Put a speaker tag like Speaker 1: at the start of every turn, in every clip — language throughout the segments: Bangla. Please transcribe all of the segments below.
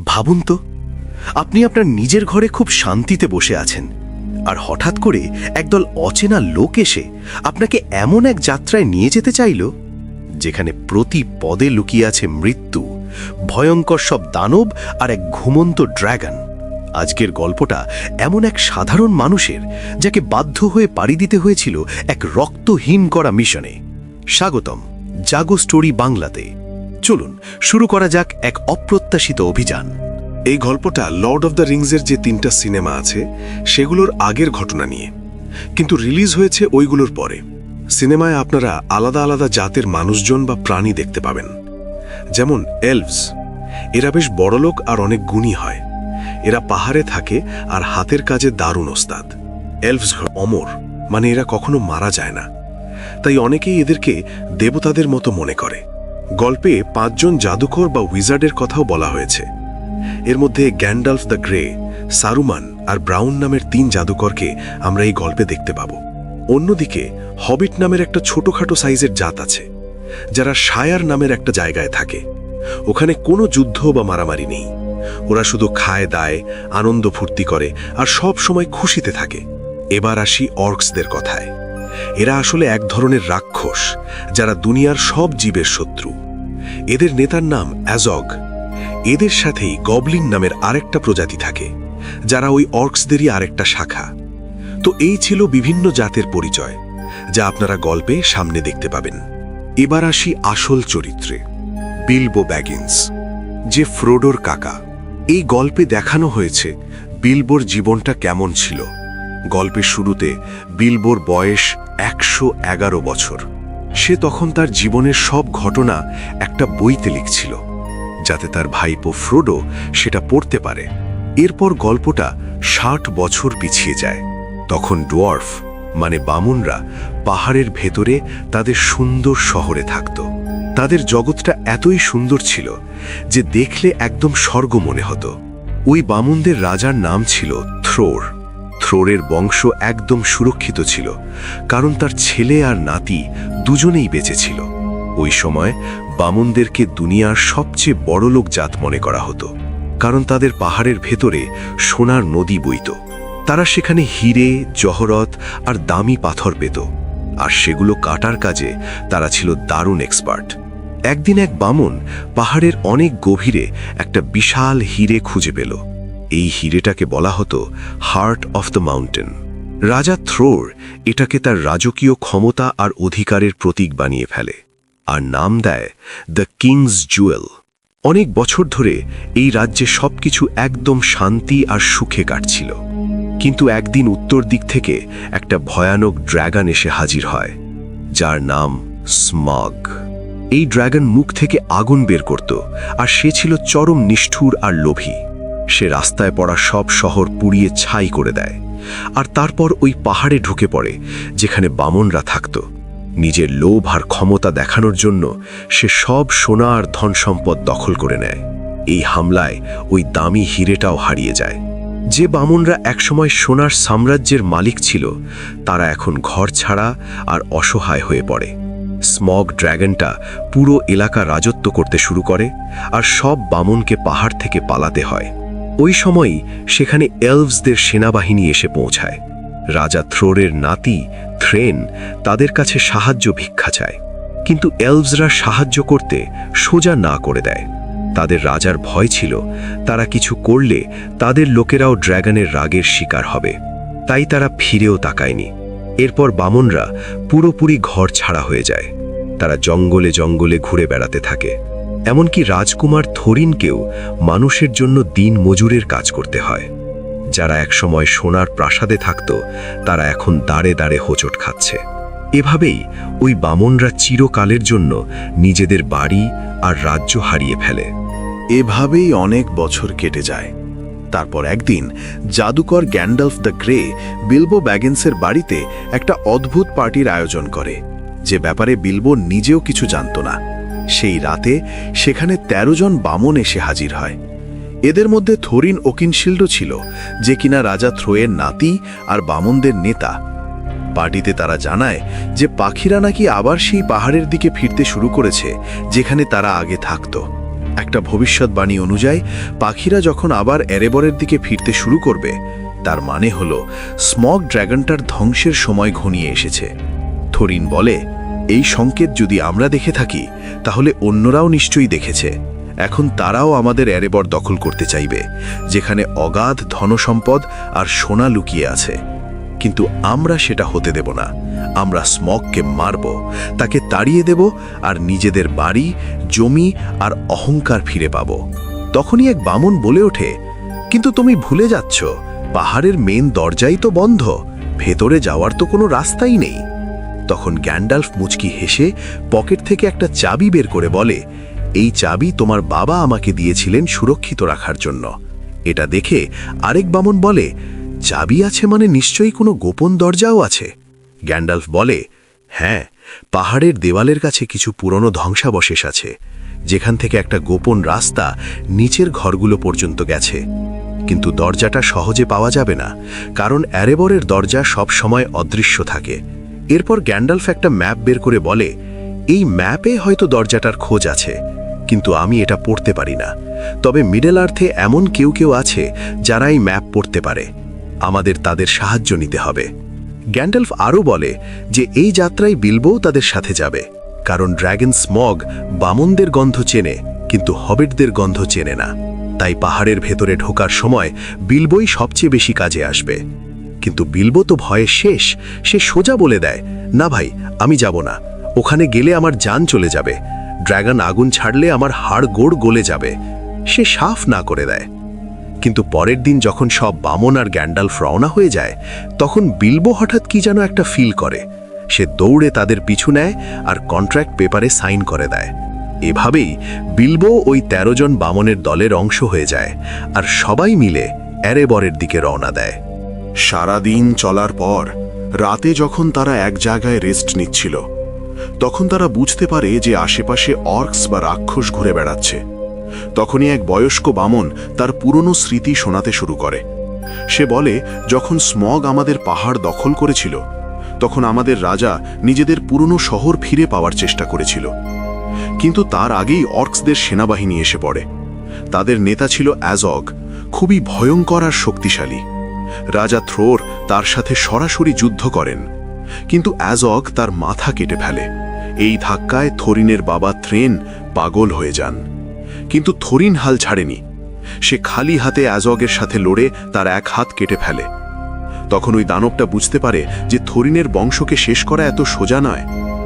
Speaker 1: ভাবুন তো, আপনি আপনার নিজের ঘরে খুব শান্তিতে বসে আছেন, আর হঠাৎ করে একদল অচেনা লোক এসে আপনাকে এমন এক যাত্রায় নিয়ে যেতে চাইল যেখানে প্রতি পদে লুকিয়ে আছে মৃত্যু, ভয়ঙ্কর সব দানব আর এক ঘুমন্ত ড্র্যাগন। আজকের গল্পটা এমন এক সাধারণ মানুষের, যাকে বাধ্য হয়ে পাড়ি দিতে হয়েছিল এক রক্তহীন করা মিশনে। স্বাগতম জাগো স্টোরি বাংলাতে। চলুন শুরু করা যাক এক অপ্রত্যাশিত অভিযান।
Speaker 2: এই গল্পটা লর্ড অফ দ্য রিংসের যে 3টা সিনেমা আছে সেগুলোর আগের ঘটনা নিয়ে, কিন্তু রিলিজ হয়েছে ওইগুলোর পরে। সিনেমায় আপনারা আলাদা আলাদা জাতের মানুষজন বা প্রাণী দেখতে পাবেন। যেমন এলভস, এরা বেশ বড়লোক আর অনেক গুণী হয়। এরা পাহাড়ে থাকে আর হাতের কাজে দারুণ ওস্তাদ। এলভস অমর, মানে এরা কখনো মারা যায় না, তাই অনেকেই এদেরকে দেবতাদের মতো মনে করে। গল্পে 5 জন জাদুকর বা উইজার্ডের কথাও বলা হয়েছে। এর মধ্যে গ্যান্ডালফ দ্য গ্রে, সারুমান আর ব্রাউন নামের 3 জাদুকরকে আমরা এই গল্পে দেখতে পাব। অন্যদিকে হবিট নামের একটা ছোটখাটো সাইজের জাত আছে, যারা শায়ার নামের একটা জায়গায় থাকে। ওখানে কোনো যুদ্ধ বা মারামারি নেই। ওরা শুধু খায় দায়, আনন্দ ফুর্তি করে আর সব সময় খুশিতে থাকে। এবার আসি অর্কসদের কথায়। এরা আসলে এক ধরনের রাক্ষস, যারা দুনিয়ার সব জীবের শত্রু। এদের নেতার নাম অ্যাজগ। এদের সাথেই গবলিন নামের আরেকটা প্রজাতি থাকে, যারা ওই অর্কসদেরই আরেকটা শাখা। তো এই ছিল বিভিন্ন জাতের পরিচয়, যা আপনারা গল্পে সামনে দেখতে পাবেন। এবার আসি আসল চরিত্রে, বিলবো ব্যাগিন্স, যে ফ্রোডোর কাকা। এই গল্পে দেখানো হয়েছে বিলবোর জীবনটা কেমন ছিল। গল্পের শুরুতে বিলবোর বয়স 111 বছর। সে তখন তার জীবনের সব ঘটনা একটা বইতে লিখছিল, যাতে তার ভাইপো ফ্রোডো সেটা পড়তে পারে। এরপর গল্পটা 60 বছর পিছিয়ে যায়। তখন ডোয়ার্ফ মানে বামুনরা পাহাড়ের ভেতরে তাদের সুন্দর শহরে থাকত। তাদের জগৎটা এতই সুন্দর ছিল যে দেখলে একদম স্বর্গ মনে হতো। ওই বামুনদের রাজার নাম ছিল থ্রোর। থ্রোরের বংশ একদম সুরক্ষিত ছিল, কারণ তার ছেলে আর নাতি দুজনেই বেঁচে ছিল। ওই সময় বামুনদেরকে দুনিয়ার সবচেয়ে বড়লোক জাত মনে করা হতো, কারণ তাদের পাহাড়ের ভেতরে সোনার নদী বইত। তারা সেখানে হিরে, জহরত আর দামি পাথর পেত, আর সেগুলো কাটার কাজে তারা ছিল দারুণ এক্সপার্ট। একদিন এক বামুন পাহাড়ের অনেক গভীরে একটা বিশাল হিরে খুঁজে পেল। এই হিরেটাকে বলা হতো হার্ট অফ দ্য মাউন্টেন। রাজা থ্রোর এটাকে তার রাজকীয় ক্ষমতা আর অধিকারের প্রতীক বানিয়ে ফেলে, আর নাম দেয় দ্য কিংস জুয়েল। অনেক বছর ধরে এই রাজ্যে সবকিছু একদম শান্তি আর সুখে কাটছিল। কিন্তু একদিন উত্তর দিক থেকে একটা ভয়ানক ড্র্যাগন এসে হাজির হয়, যার নাম স্মগ। এই ড্র্যাগন মুখ থেকে আগুন বের করত, আর সে ছিল চরম নিষ্ঠুর আর লোভী। সে রাস্তায় পড়া সব শহর পুড়িয়ে ছাই করে দেয়, আর তারপর ওই পাহাড়ে ঢুকে পড়ে যেখানে বামনরা থাকত। নিজের লোভ আর ক্ষমতা দেখানোর জন্য সে সব সোনা আর ধন সম্পদ দখল করে নেয়। এই হামলায় ওই দামি হিরেটাও হারিয়ে যায়। যে বামনরা একসময় সোনার সাম্রাজ্যের মালিক ছিল, তারা এখন ঘর ছাড়া আর অসহায় হয়ে পড়ে। স্মগ ড্র্যাগনটা পুরো এলাকা রাজত্ব করতে শুরু করে, আর সব বামনকে পাহাড় থেকে পালাতে হয়। ওই সময়ই সেখানে এলভসদের সেনাবাহিনী এসে পৌঁছায়। রাজা থ্রোরের নাতি থ্রেন তাদের কাছে সাহায্য ভিক্ষা চায়, কিন্তু এলভসরা সাহায্য করতে সোজা না করে দেয়। তাদের রাজার ভয় ছিল তারা কিছু করলে তাদের লোকেরাও ড্র্যাগনের রাগের শিকার হবে, তাই তারা ফিরেও তাকায়নি। এরপর বামনরা পুরোপুরি ঘর ছাড়া হয়ে যায়। তারা জঙ্গলে জঙ্গলে ঘুরে বেড়াতে থাকে। এমনকি রাজকুমার থরিনকেও মানুষের জন্য দিন মজুরের কাজ করতে হয়। যারা একসময় সোনার প্রাসাদে থাকত, তারা এখন দাঁড়ে দাঁড়ে হোঁচট খাচ্ছে। এভাবেই ওই বামনরা চিরকালের জন্য নিজেদের বাড়ি আর রাজ্য হারিয়ে ফেলে।
Speaker 1: এভাবেই অনেক বছর কেটে যায়। তারপর একদিন জাদুকর গ্যান্ডালফ দ্য গ্রে বিলবো ব্যাগিন্সের বাড়িতে একটা অদ্ভুত পার্টির আয়োজন করে, যে ব্যাপারে বিলবো নিজেও কিছু জানত না। সেই রাতে সেখানে 13 জন বামন এসে হাজির হয়। এদের মধ্যে থরিন ওকিনশিল্ডও ছিল, যে কিনা রাজা থ্রোয়ের নাতি আর বামনদের নেতা। পার্টিতে তারা জানায় যে পাখিরা নাকি আবার সেই পাহাড়ের দিকে ফিরতে শুরু করেছে যেখানে তারা আগে থাকত।
Speaker 3: একটা ভবিষ্যৎবাণী অনুযায়ী পাখিরা যখন আবার এরেবরের দিকে ফিরতে শুরু করবে, তার মানে হলো স্মগ ড্র্যাগনটার ধ্বংসের সময় ঘনিয়ে এসেছে। থরিন বলে, এই সংকেত যদি আমরা দেখে থাকি তাহলে অন্যরাও নিশ্চয়ই দেখেছে। এখন তারাও আমাদের এরেবর দখল করতে চাইবে, যেখানে অগাধ ধনসম্পদ আর সোনা লুকিয়ে আছে। কিন্তু আমরা সেটা হতে দেব না। আমরা স্মগকে মারব, তাকে তাড়িয়ে দেব, আর নিজেদের বাড়ি, জমি আর অহংকার ফিরে পাব। তখনই এক বামুন বলে ওঠে, কিন্তু তুমি ভুলে যাচ্ছ, পাহাড়ের মেন দরজাই তো বন্ধ, ভেতরে যাওয়ার তো কোনো রাস্তাই নেই। তখন গ্যান্ডালফ মুচকি হেসে পকেট থেকে একটা চাবি বের করে বলে, এই চাবি তোমার বাবা আমাকে দিয়েছিলেন সুরক্ষিত রাখার জন্য। এটা দেখে আরেক বামুন বলে, চাবি আছে মানে নিশ্চয়ই কোনো গোপন দরজাও আছে। গ্যান্ডালফ বলে, হ্যাঁ, পাহাড়ের দেওয়ালের কাছে কিছু পুরনো ধ্বংসাবশেষ আছে, যেখান থেকে একটা গোপন রাস্তা নিচের ঘরগুলো পর্যন্ত গেছে। কিন্তু দরজাটা সহজে পাওয়া যাবে না, কারণ এরেবরের দরজা সব সময় অদৃশ্য থাকে। এরপর গ্যান্ডালফ একটা ম্যাপ বের করে বলে, এই ম্যাপে হয়তো দরজাটার খোঁজ আছে, কিন্তু আমি এটা পড়তে পারি না। তবে মিডল আর্থে এমন কেউ কেউ আছে যারা এই ম্যাপ পড়তে পারে। আমাদের তাদের সাহায্য নিতে হবে। গ্যান্ডালফ আরও বলে যে এই যাত্রায় বিলবোও তাদের সাথে যাবে, কারণ ড্র্যাগন স্মগ বামনদের গন্ধ চেনে, কিন্তু হবিটদের গন্ধ চেনে না। তাই পাহাড়ের ভেতরে ঢোকার সময় বিলবোই সবচেয়ে বেশি কাজে আসবে। কিন্তু বিলবো তো ভয়ে শেষ। সে সোজা বলে দেয়, না ভাই, আমি যাব না। ওখানে গেলে আমার জান চলে যাবে। ড্র্যাগন আগুন ছাড়লে আমার হাড় গোড় গলে যাবে। সে সাফ না করে দেয়। কিন্তু পরের দিন যখন সব বামন আর গ্যান্ডালফ রওনা হয়ে যায়, তখন বিলবো হঠাৎ কি যেন একটা ফিল করে। সে দৌড়ে তাদের পিছু নেয় আর কন্ট্রাক্ট পেপারে সাইন করে দেয়। এভাবেই বিলবো ওই 13 জন বামনের দলের অংশ হয়ে যায়, আর সবাই মিলে এরেবরের দিকে রওনা দেয়।
Speaker 2: সারাদিন চলার পর রাতে যখন তারা এক জায়গায় রেস্ট নিচ্ছিল, তখন তারা বুঝতে পারে যে আশেপাশে অর্কস বা রাক্ষস ঘুরে বেড়াচ্ছে। তখনই এক বয়স্ক বামন তার পুরনো স্মৃতি শোনাতে শুরু করে। সে বলে, যখন স্মগ আমাদের পাহাড় দখল করেছিল, তখন আমাদের রাজা নিজেদের পুরনো শহর ফিরে পাওয়ার চেষ্টা করেছিল। কিন্তু তার আগেই অর্কসদের সেনাবাহিনী এসে পড়ে। তাদের নেতা ছিল অ্যাজগ, খুবই ভয়ঙ্কর আর শক্তিশালী। রাজা থ্রোর তার সাথে সরাসরি যুদ্ধ করেন, কিন্তু অ্যাজগ তার মাথা কেটে ফেলে। এই ধাক্কায় থরিনের বাবা থ্রেন পাগল হয়ে যান। কিন্তু থরিন হাল ছাড়েনি। সে খালি হাতে অ্যাজগের সাথে লড়ে তার এক হাত কেটে ফেলে। তখন ওই দানবটা বুঝতে পারে যে থরিনের বংশকে শেষ করা এত সোজা নয়।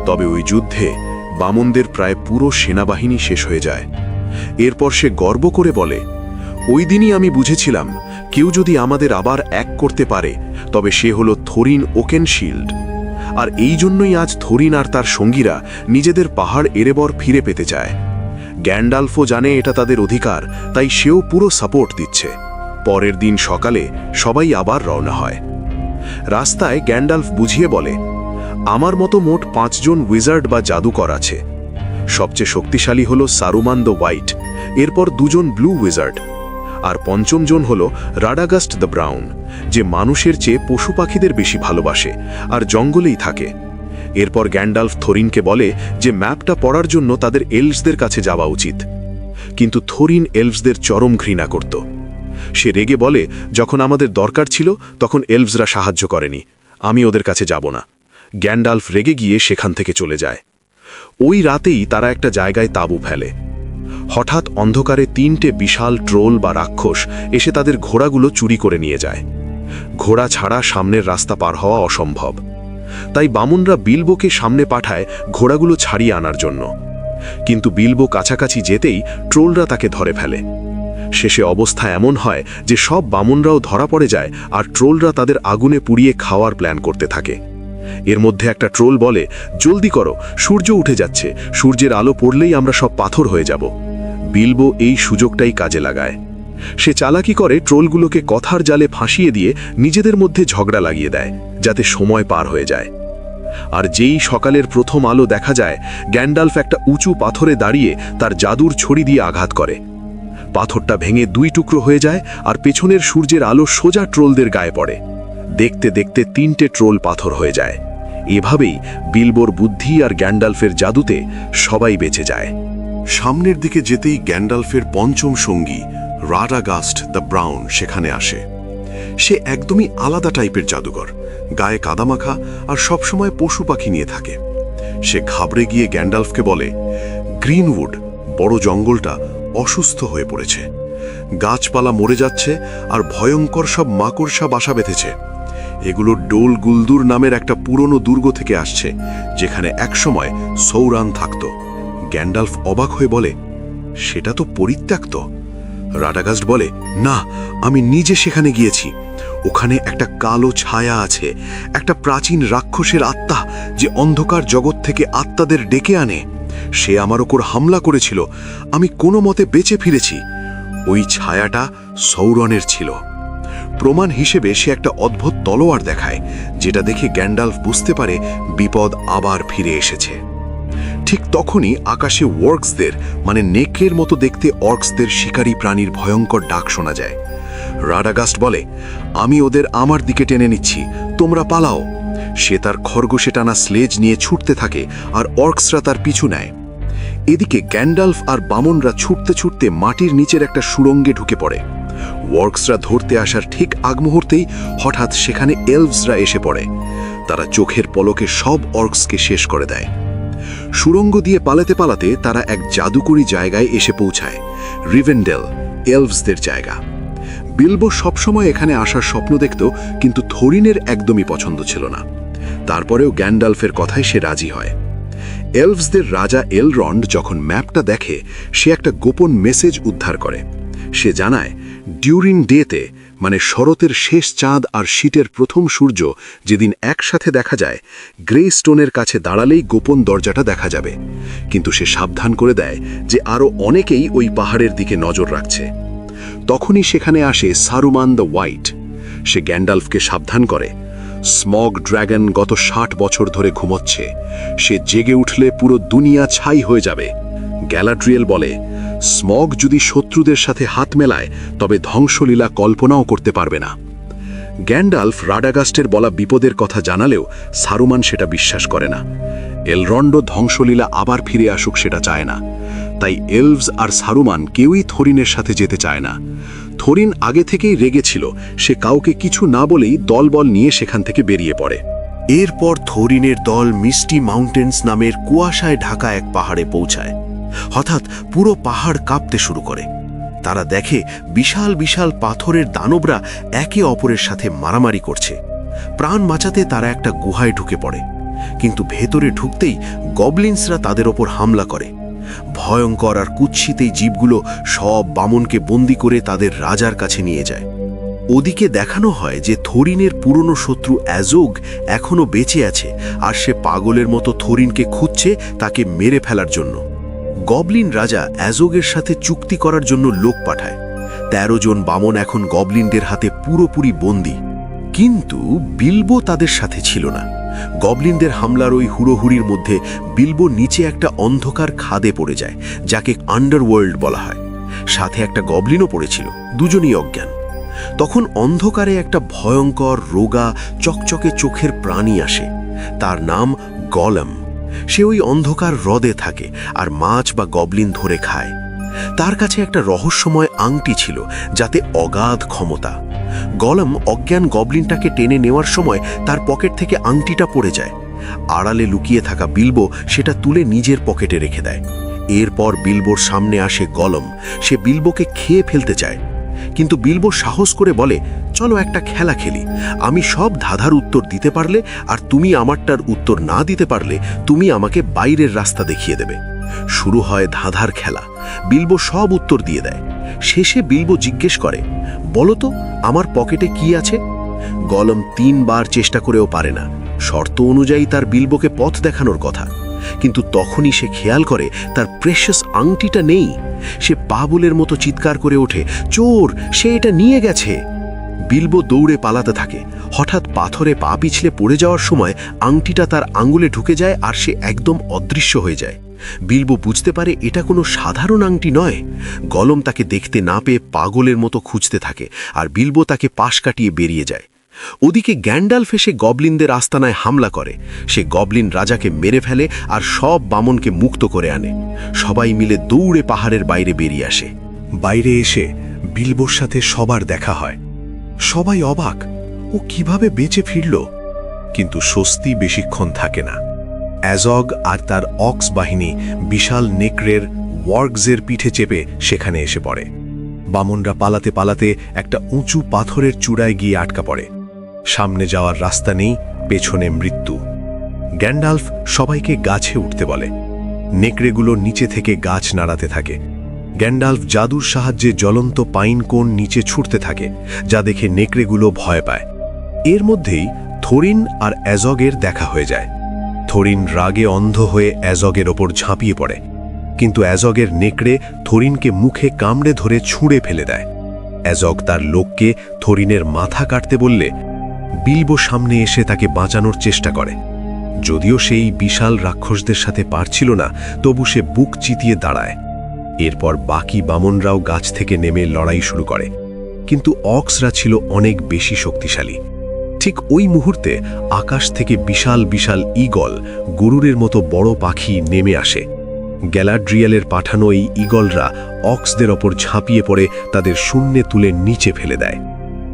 Speaker 2: তবে ওই যুদ্ধে বামনদের প্রায় পুরো সেনাবাহিনী শেষ হয়ে যায়। এরপর সে গর্ব করে বলে, ওই দিনই আমি বুঝেছিলাম, কেউ যদি আমাদের আবার এক করতে পারে তবে সে হলো থরিন ওকেনশিল্ড। আর এই জন্যই আজ থরিন আর তার সঙ্গীরা নিজেদের পাহাড় এরেবর ফিরে পেতে চায়। গ্যান্ডালফও জানে এটা তাদের অধিকার, তাই সেও পুরো সাপোর্ট দিচ্ছে। পরের দিন সকালে সবাই আবার রওনা হয়। রাস্তায় গ্যান্ডালফ বুঝিয়ে বলে, আমার মতো মোট 5 জন উইজার্ড বা জাদুকর আছে। সবচেয়ে শক্তিশালী হল সারুমান দ্য হোয়াইট, এরপর 2 জন ব্লু উইজার্ড, আর 5ম জন হল রাডাগাস্ট দ্য ব্রাউন, যে মানুষের চেয়ে পশু পাখিদের বেশি ভালোবাসে আর জঙ্গলেই থাকে। এরপর গ্যান্ডালফ থরিনকে বলে যে ম্যাপটা পড়ার জন্য তাদের এলভসদের কাছে যাওয়া উচিত। কিন্তু থরিন এলভসদের চরম ঘৃণা করত। সে রেগে বলে, যখন আমাদের দরকার ছিল তখন এলভসরা সাহায্য করেনি, আমি ওদের কাছে যাব না। গ্যান্ডালফ রেগে গিয়ে সেখান থেকে চলে যায়। ওই রাতেই তারা একটা জায়গায় তাঁবু ফেলে। হঠাৎ অন্ধকারে 3টে বিশাল ট্রোল বা রাক্ষস এসে তাদের ঘোড়াগুলো চুরি করে নিয়ে যায়। ঘোড়া ছাড়া সামনের রাস্তা পার হওয়া অসম্ভব। তাই বামুনরা বিলবোকে সামনে পাঠায় ঘোড়াগুলো ছাড়িয়ে আনার জন্য। কিন্তু বিলবো কাছাকাছি যেতেই ট্রোলরা তাকে ধরে ফেলে। শেষে অবস্থা এমন হয় যে সব বামুনরাও ধরা পড়ে যায়, আর ট্রোলরা তাদের আগুনে পুড়িয়ে খাওয়ার প্ল্যান করতে থাকে। এর মধ্যে একটা ট্রোল বলে, জলদি করো, সূর্য উঠে যাচ্ছে, সূর্যের আলো পড়লেই আমরা সব পাথর হয়ে যাব। বিলবো এই সুযোগটাই কাজে লাগায়। সে চালাকি করে ট্রোলগুলোকে কথার জালে ফাঁসিয়ে দিয়ে নিজেদের মধ্যে ঝগড়া লাগিয়ে দেয়, যাতে সময় পার হয়ে যায়। আর যেই সকালের প্রথম আলো দেখা যায়, গ্যান্ডালফ একটা উঁচু পাথরে দাঁড়িয়ে তার জাদুর ছড়ি দিয়ে আঘাত করে। পাথরটা ভেঙে 2 টুকরো হয়ে যায়, আর পেছনের সূর্যের আলো সোজা ট্রোলদের গায়ে পড়ে। দেখতে দেখতে 3টে ট্রোল পাথর হয়ে যায়। এভাবেই বিলবোর বুদ্ধি আর গ্যান্ডালফের জাদুতে সবাই বেঁচে যায়। সামনের দিকে যেতেই গ্যান্ডালফের পঞ্চম সঙ্গী রাডাগাস্ট দ্য ব্রাউন সেখানে আসে। সে একদমই আলাদা টাইপের জাদুকর, গায়ে কাদামাখা আর সবসময় পশু পাখি নিয়ে থাকে। সে ঘাবড়ে গিয়ে গ্যান্ডালফকে বলে, গ্রিনউড বড় জঙ্গলটা অসুস্থ হয়ে পড়েছে, গাছপালা মরে যাচ্ছে আর ভয়ঙ্কর সব মাকড়সা বাসা বেঁধেছে। এগুলো ডোল গুলদুর নামের একটা পুরনো দুর্গ থেকে আসছে, যেখানে একসময় সৌরান থাকত। গ্যান্ডালফ অবাক হয়ে বলে, সেটা তো পরিত্যক্ত। রাডাগাস্ট বলে, না, আমি নিজে সেখানে গিয়েছি। ওখানে একটা কালো ছায়া আছে, একটা প্রাচীন রাক্ষসের আত্মা যে অন্ধকার জগৎ থেকে আত্মাদের ডেকে আনে। সে আমার ওপর হামলা করেছিল, আমি কোনো মতে বেঁচে ফিরেছি। ওই ছায়াটা সৌরনের ছিল। প্রমাণ হিসেবে সে একটা অদ্ভুত তলোয়ার দেখায়, যেটা দেখে গ্যান্ডালফ বুঝতে পারে বিপদ আবার ফিরে এসেছে। ঠিক তখনই আকাশে ওয়ার্কসদের মানে নেকড়ের মতো দেখতে অর্কসদের শিকারী প্রাণীর ভয়ঙ্কর ডাক শোনা যায়। রাডাগাস্ট বলে, আমি ওদের আমার দিকে টেনে নিচ্ছি, তোমরা পালাও। সে তার খরগোশে টানা স্লেজ নিয়ে ছুটতে থাকে আর অর্কসরা তার পিছু নেয়। এদিকে গ্যান্ডালফ আর বামনরা ছুটতে ছুটতে মাটির নিচের একটা সুড়ঙ্গে ঢুকে পড়ে। ওয়ার্কসরা ধরতে আসার ঠিক আগ মুহূর্তেই হঠাৎ সেখানে এলভসরা এসে পড়ে। তারা চোখের পলকে সব অর্কসকে শেষ করে দেয়। সুড়ঙ্গ দিয়ে পালাতে পালাতে তারা এক জাদুকরী জায়গায় এসে পৌঁছায়, রিভেন্ডেল, এলভসদের জায়গা। বিলবো সবসময় এখানে আসার স্বপ্ন দেখত, কিন্তু থরিনের একদমই পছন্দ ছিল না। তারপরেও গ্যান্ডালফের কথায় সে রাজি হয়। এলভসদের রাজা এলরন্ড যখন ম্যাপটা দেখে, সে একটা গোপন মেসেজ উদ্ধার করে। সে জানায়, ডিউরিং ডেতে মানে শরতের শেষ চাঁদ আর শীতের প্রথম সূর্য যেদিন একসাথে দেখা যায়, গ্রে স্টোনের কাছে দাঁড়ালেই গোপন দরজাটা দেখা যাবে। কিন্তু সে সাবধান করে দেয় যে আরও অনেকেই ওই পাহাড়ের দিকে নজর রাখছে। তখনই সেখানে আসে সারুমান দ্য হোয়াইট। সে গ্যান্ডালফকে সাবধান করে, স্মগ ড্র্যাগন গত 60 বছর ধরে ঘুমোচ্ছে, সে জেগে উঠলে পুরো দুনিয়া ছাই হয়ে যাবে। গ্যালাড্রিয়েল বলে, স্মগ যদি শত্রুদের সাথে হাত মেলায় তবে ধ্বংসলীলা কল্পনাও করতে পারবে না। গ্যান্ডালফ রাডাগাস্টের বলা বিপদের কথা জানালেও সারুমান সেটা বিশ্বাস করে না। এলরন্ড ধ্বংসলীলা আবার ফিরে আসুক সেটা চায় না। তাই এলভস আর সারুমান কেউই থরিনের সাথে যেতে চায় না। থরিন আগে থেকেই রেগেছিল, সে কাউকে কিছু না বলেই দলবল নিয়ে সেখান থেকে বেরিয়ে পড়ে।
Speaker 1: এরপর থরিনের দল মিস্টি মাউন্টেন্স নামের কুয়াশায় ঢাকা এক পাহাড়ে পৌঁছায়। হঠাৎ পুরো পাহাড় কাঁপতে শুরু করে। তারা দেখে বিশাল বিশাল পাথরের দানবরা একে অপরের সাথে মারামারি করছে। প্রাণ বাঁচাতে তারা একটা গুহায় ঢুকে পড়ে, কিন্তু ভেতরে ঢুকতেই গবলিন্সরা তাদের ওপর হামলা করে। ভয়ঙ্কর আর কুৎসিত এই জীবগুলো সব বামনকে বন্দি করে তাদের রাজার কাছে নিয়ে যায়। ওদিকে দেখানো হয় যে থরিনের পুরনো শত্রু অ্যাজোগ এখনো বেঁচে আছে, আর সে পাগলের মতো থরিনকে খুঁজছে তাকে মেরে ফেলার জন্য। গবলিন রাজা অ্যাজোগের সাথে চুক্তি করার জন্য লোক পাঠায়। 13 জন বামন এখন গবলিনদের হাতে পুরোপুরি বন্দী। কিন্তু বিলবো তাদের সাথে ছিল না। গবলিনদের হামলার ওই হুড়োহুড়ির মধ্যে বিলবো নিচে একটা অন্ধকার খাদে পড়ে যায়, যাকে আন্ডারওয়ার্ল্ড বলা হয়। সাথে একটা গবলিনও পড়েছিল, দুজনই অজ্ঞান। তখন অন্ধকারে একটা ভয়ঙ্কর রোগা চকচকে চোখের প্রাণী আসে। তার নাম গলম। সে ওই অন্ধকার হ্রদে থাকে আর মাছ বা গবলিন ধরে খায়। তার কাছে একটা রহস্যময় আংটি ছিল, যাতে অগাধ ক্ষমতা। গলম অজ্ঞান গবলিনটাকে টেনে নেওয়ার সময় তার পকেট থেকে আংটিটা পড়ে যায়। আড়ালে লুকিয়ে থাকা বিলবো সেটা তুলে নিজের পকেটে রেখে দেয়। এরপর বিলবোর সামনে আসে গলম। সে বিলবোকে খেয়ে ফেলতে চায়, কিন্তু বিলবো সাহস করে বলে, চলো একটা খেলা খেলি। আমি সব ধাঁধার উত্তর দিতে পারলে আর তুমি আমারটার উত্তর না দিতে পারলে তুমি আমাকে বাইরের রাস্তা দেখিয়ে দেবে। শুরু হয় ধাঁধার খেলা। বিলবো সব উত্তর দিয়ে দেয়। শেষে বিলবো জিজ্ঞেস করে, বলো তো আমার পকেটে কি আছে? গলম 3 বার চেষ্টা করেও পারে না। শর্ত অনুযায়ী তার বিলবোকে পথ দেখানোর কথা, কিন্তু তখনই সে খেয়াল করে তার প্রেশাস আংটিটা নেই। সে পাগলের মতো চিৎকার করে ওঠে, চোর, সে এটা নিয়ে গেছে। বিলবো দৌড়ে পালাতে থাকে। হঠাৎ পাথরে পা পিছলে পড়ে যাওয়ার সময় আংটিটা তার আঙুলে ঢুকে যায় আর সে একদম অদৃশ্য হয়ে যায়। বিলবো বুঝতে পারে এটা কোনো সাধারণ আংটি নয়। গলম তাকে দেখতে না পেয়ে পাগলের মতো খুঁজতে থাকে আর বিলবো তাকে পাশ কাটিয়ে বেরিয়ে যায়।
Speaker 3: ওদিকে গ্যান্ডালফ এসে গবলিনদের আস্তানায় হামলা করে। সে গবলিন রাজাকে মেরে ফেলে আর সব বামনকে মুক্ত করে আনে। সবাই মিলে দৌড়ে পাহাড়ের বাইরে বেরিয়ে আসে।
Speaker 2: বাইরে এসে বিলবোর সাথে সবার দেখা হয়। সবাই অবাক, ও কিভাবে বেঁচে ফিরল। কিন্তু স্বস্তি বেশিক্ষণ থাকে না। অ্যাজগ আর তার অক্স বাহিনী বিশাল নেকড়ের ওয়ার্গসের পিঠে চেপে সেখানে এসে পড়ে। বামনরা পালাতে পালাতে একটা উঁচু পাথরের চূড়ায় গিয়ে আটকা পড়ে। সামনে যাওয়ার রাস্তা নেই, পেছনে মৃত্যু। গ্যান্ডালফ সবাইকে গাছে উঠতে বলে। নেকড়েগুলো নিচে থেকে গাছ নাড়াতে থাকে। গ্যান্ডালফ জাদুর সাহায্যে জ্বলন্ত পাইন কোণ নিচে ছুটতে থাকে, যা দেখে নেকড়েগুলো ভয় পায়। এর মধ্যেই থোরিন আর অ্যাজগের দেখা হয়ে যায়। থোরিন রাগে অন্ধ হয়ে অ্যাজগের ওপর ঝাঁপিয়ে পড়ে, কিন্তু অ্যাজগের নেকড়ে থোরিনকে মুখে কামড়ে ধরে ছুঁড়ে ফেলে দেয়। অ্যাজগ তার লোককে থোরিনের মাথা কাটতে বললে বিলবো সামনে এসে তাকে বাঁচানোর চেষ্টা করে। যদিও সেই বিশাল রাক্ষসদের সাথে পারছিল না, তবু সে বুক চিতিয়ে দাঁড়ায়। এরপর বাকি বামনরাও গাছ থেকে নেমে লড়াই শুরু করে, কিন্তু অক্সরা ছিল অনেক বেশি শক্তিশালী। ঠিক ওই মুহূর্তে আকাশ থেকে বিশাল বিশাল ঈগল, গরুরের মতো বড় পাখি নেমে আসে। গ্যালাড্রিয়ালের পাঠানো এই ঈগলরা অক্সদের ওপর ঝাঁপিয়ে পড়ে তাদের শূন্যে তুলে নিচে ফেলে দেয়।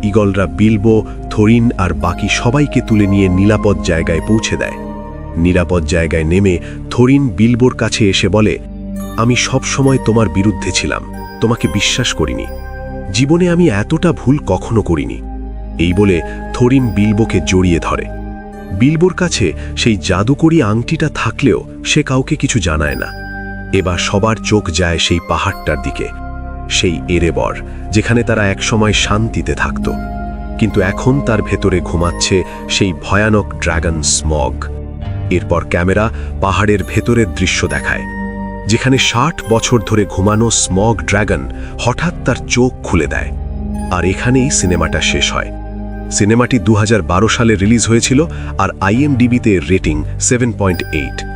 Speaker 2: ঈগলরা বিলবো, থোরিন আর বাকি সবাইকে তুলে নিয়ে নিরাপদ জায়গায় পৌঁছে দেয়। নিরাপদ জায়গায় নেমে থোরিন বিলবোর কাছে এসে বলে, আমি সব সময় তোমার বিরুদ্ধে ছিলাম, তোমাকে বিশ্বাস করিনি। জীবনে আমি এতটা ভুল কখনো করিনি। এই বলে থোরিন বিলবোকে জড়িয়ে ধরে। বিলবোর কাছে সেই জাদুকরি আংটিটা থাকলেও সে কাউকে কিছু জানায় না। এবার সবার চোখ যায় সেই পাহাড়টার দিকে, সেই এরেবর, যেখানে তারা একসময় শান্তিতে থাকত। কিন্তু এখন তার ভেতরে ঘুমাচ্ছে সেই ভয়ানক ড্রাগন স্মগ। এরপর ক্যামেরা পাহাড়ের ভেতরের দৃশ্য দেখায়, যেখানে 60 বছর ধরে ঘুমানো স্মগ ড্রাগন হঠাৎ তার চোখ খুলে দেয়। আর এখানেই সিনেমাটা শেষ হয়। সিনেমাটি 2012 সালে রিলিজ হয়েছিল আর IMDb-তে রেটিং 7.8।